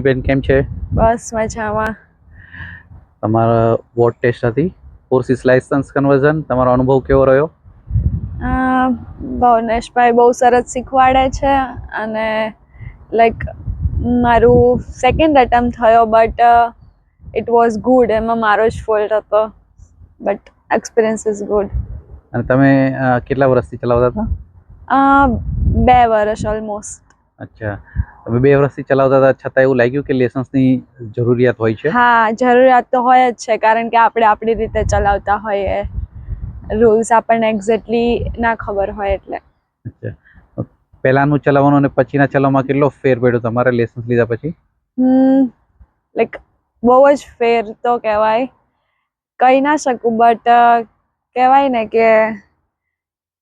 બેન કેમ છે? બસ મજામાં. તમારા વોટ ટેસ્ટ હતી ફોર્સિસ લાયસન્સ કન્વર્ઝન, તમારો અનુભવ કેવો રહ્યો? ભવનેશભાઈ બહુ સરસ શીખવાડે છે અને લાઈક મારું સેકન્ડ અટેમ્પ થયો બટ ઇટ વોઝ ગુડ. એમાં મારો જ ફોલ્ટ હતો બટ એક્સપિરિયન્સ ઇઝ ગુડ. અને તમે કેટલા વર્ષથી ચલાવતા હતા? 2 વર્ષ ઓલમોસ્ટ. અચ્છા, તમે 2 વર્ષથી ચલાવતા હતા છતાં એવું લાગ્યું કે લાયસન્સની જરૂરિયાત હોય છે? હા, જરૂરિયાત તો હોય જ છે કારણ કે આપણે આપણી રીતે ચલાવતા હોઈએ. રૂલ્સ આપણને એક્ઝેક્ટલી ના ખબર હોય એટલે. અચ્છા, પહેલાનું ચલાવવાનું અને પછીના ચલાવવામાં કેટલો ફેર પડ્યો તમારે લાયસન્સ લીધા પછી? લાઈક બહુ જ ફેર તો કહેવાય, કહી ના શકું બટ કહેવાય ને કે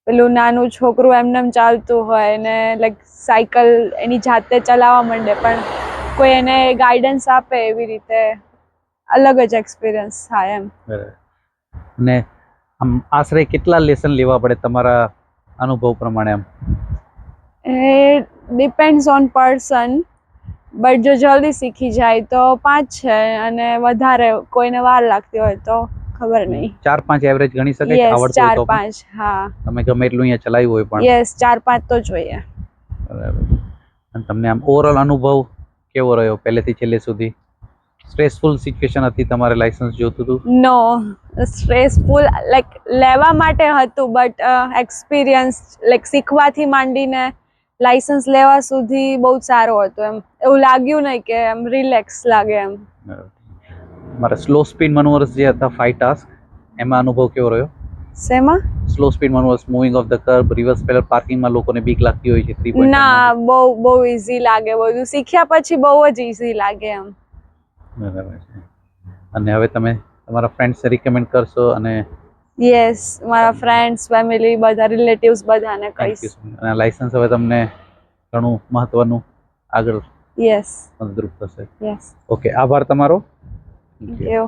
પેલું નાનું છોકરું એમનેમ ચાલતું હોય ને લાઈક સાયકલ એની જાતે ચલાવવા માંડે પણ કોઈ એને ગાઈડન્સ આપે એવી રીતે અલગ જ એક્સપિરિયન્સ થાય એમ. અને આમ આશરે કેટલા લેસન લેવા પડે તમારા અનુભવ પ્રમાણે? આમ એ ડિપેન્ડ્સ ઓન પર્સન બટ જો જલ્દી શીખી જાય તો 5 છે અને વધારે કોઈને વાર લાગતી હોય તો ખબર નહીં. 4-5 એવરેજ ગણી શકાય? યસ, આવડતું હોય તો 4-5. હા, તમે ગમે એટલું અહીંયા ચલાવ્યું હોય પણ? યસ, 4-5 તો જોઈએ. બરાબર. અને તમને આમ ઓવરઓલ અનુભવ કેવો રહ્યો પહેલેથી છેલ્લે સુધી? સ્ટ્રેસફુલ સિચ્યુએશન હતી તમારે લાયસન્સ જોતું હતું? નો, સ્ટ્રેસફુલ લાઈક લેવા માટે હતું બટ એક્સપિરિયન્સ લાઈક શીખવાથી માંડીને લાયસન્સ લેવા સુધી બહુ સારો હતો. એમ એવું લાગ્યું નહીં કે એમ રિલેક્સ લાગે એમ. મારા સ્લો સ્પીડ મનોવર્સ જે હતા 5 ટાસ્ક, એમાં અનુભવ કેવો રહ્યો? શેમાં? Slow speed manoeuvres, moving off the kerb, reverse parallel પાર્કિંગમાં લોકોને બીક લાગતી હોય છે 3.9 ના, બહુ ઈઝી લાગે. બધું શીખ્યા પછી બહુ જ ઈઝી લાગે એમ. બરાબર છે. અને હવે તમે તમારા ફ્રેન્ડ્સને રિકમેન્ડ કરશો? અને યસ, મારા ફ્રેન્ડ્સ, ફેમિલી, બધા રિલેટિવ્સ બધાને થેન્ક કહીશ. યુ. અને લાયસન્સ હવે તમને ઘણું મહત્વનું આગળ યસ, મદદરૂપ થશે. યસ. ઓકે, આભાર તમારો. Thank you.